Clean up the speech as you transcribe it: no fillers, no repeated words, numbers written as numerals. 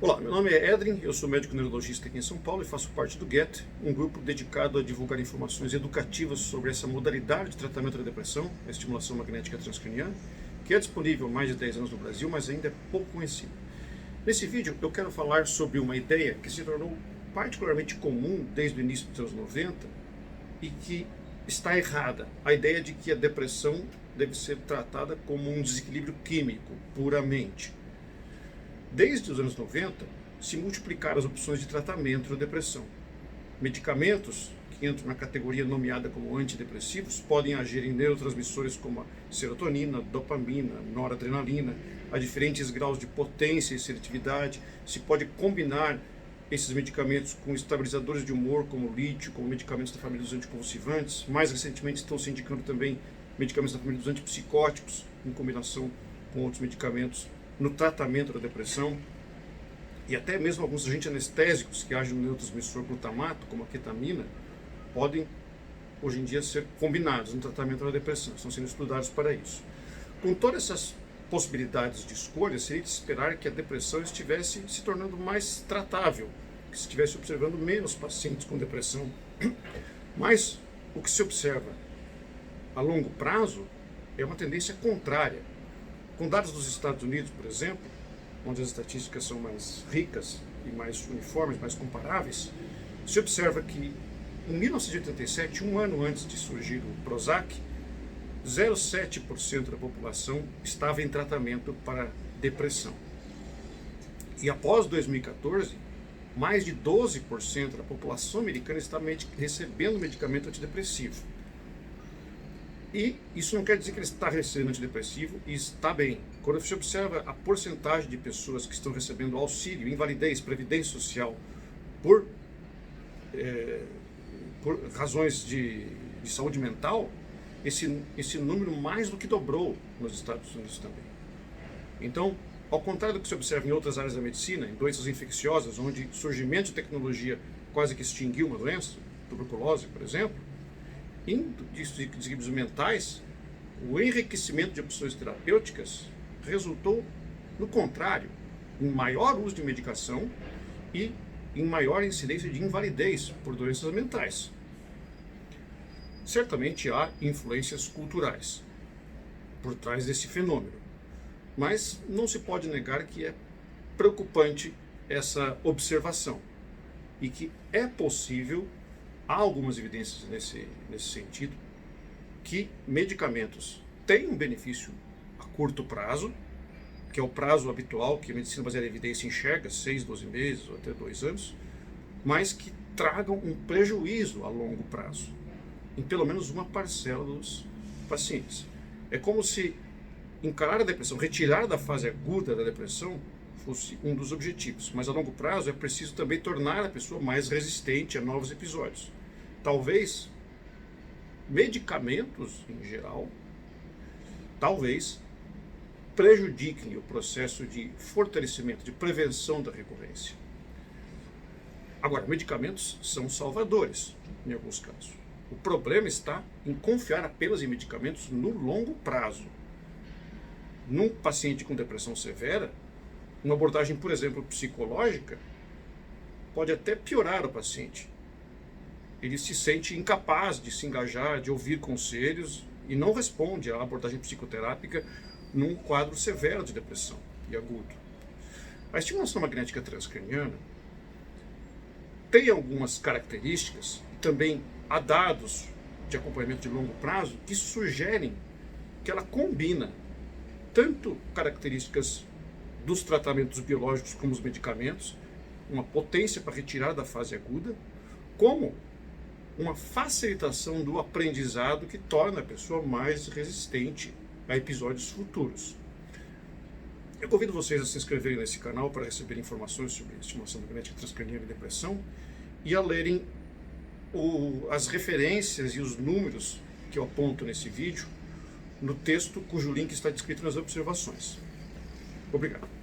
Olá, meu nome é Edrin, eu sou médico neurologista aqui em São Paulo e faço parte do GET, um grupo dedicado a divulgar informações educativas sobre essa modalidade de tratamento da depressão, a estimulação magnética transcraniana, que é disponível há mais de 10 anos no Brasil, mas ainda é pouco conhecido. Nesse vídeo eu quero falar sobre uma ideia que se tornou particularmente comum desde o início dos anos 90 e que está errada, a ideia de que a depressão deve ser tratada como um desequilíbrio químico, puramente. Desde os anos 90, se multiplicaram as opções de tratamento da depressão. Medicamentos, que entram na categoria nomeada como antidepressivos, podem agir em neurotransmissores como a serotonina, dopamina, noradrenalina, a diferentes graus de potência e seletividade. Se pode combinar esses medicamentos com estabilizadores de humor, como o lítio, como medicamentos da família dos anticonvulsivantes. Mais recentemente estão se indicando também medicamentos da família dos antipsicóticos, em combinação com outros medicamentos no tratamento da depressão, e até mesmo alguns agentes anestésicos que agem no neurotransmissor glutamato, como a ketamina, podem hoje em dia ser combinados no tratamento da depressão, estão sendo estudados para isso. Com todas essas possibilidades de escolha, seria de esperar que a depressão estivesse se tornando mais tratável, que se estivesse observando menos pacientes com depressão. Mas o que se observa a longo prazo é uma tendência contrária. Com dados dos Estados Unidos, por exemplo, onde as estatísticas são mais ricas e mais uniformes, mais comparáveis, se observa que em 1987, um ano antes de surgir o Prozac, 0,7% da população estava em tratamento para depressão. E após 2014, mais de 12% da população americana está recebendo medicamento antidepressivo. E isso não quer dizer que ele está recebendo antidepressivo e está bem. Quando você observa a porcentagem de pessoas que estão recebendo auxílio, invalidez, previdência social por razões de saúde mental, esse número mais do que dobrou nos Estados Unidos também. Então, ao contrário do que se observa em outras áreas da medicina, em doenças infecciosas, onde o surgimento de tecnologia quase que extinguiu uma doença, tuberculose, por exemplo, em desequilíbrios mentais, o enriquecimento de opções terapêuticas resultou no contrário, em maior uso de medicação e em maior incidência de invalidez por doenças mentais. Certamente há influências culturais por trás desse fenômeno, mas não se pode negar que é preocupante essa observação e que é possível. Há algumas evidências nesse sentido, que medicamentos têm um benefício a curto prazo, que é o prazo habitual que a medicina baseada em evidência enxerga, 6, 12 meses ou até 2 anos, mas que tragam um prejuízo a longo prazo, em pelo menos uma parcela dos pacientes. É como se encarar a depressão, retirar da fase aguda da depressão, fosse um dos objetivos, mas a longo prazo é preciso também tornar a pessoa mais resistente a novos episódios. Talvez medicamentos em geral, talvez prejudiquem o processo de fortalecimento, de prevenção da recorrência. Agora, medicamentos são salvadores em alguns casos. O problema está em confiar apenas em medicamentos no longo prazo. Num paciente com depressão severa, uma abordagem, por exemplo, psicológica, pode até piorar o paciente. Ele se sente incapaz de se engajar, de ouvir conselhos e não responde à abordagem psicoterápica num quadro severo de depressão e agudo. A estimulação magnética transcraniana tem algumas características e também há dados de acompanhamento de longo prazo que sugerem que ela combina tanto características dos tratamentos biológicos como os medicamentos, uma potência para retirar da fase aguda, como uma facilitação do aprendizado que torna a pessoa mais resistente a episódios futuros. Eu convido vocês a se inscreverem nesse canal para receber informações sobre estimulação magnética transcraniana e depressão e a lerem as referências e os números que eu aponto nesse vídeo no texto cujo link está descrito nas observações. Obrigado.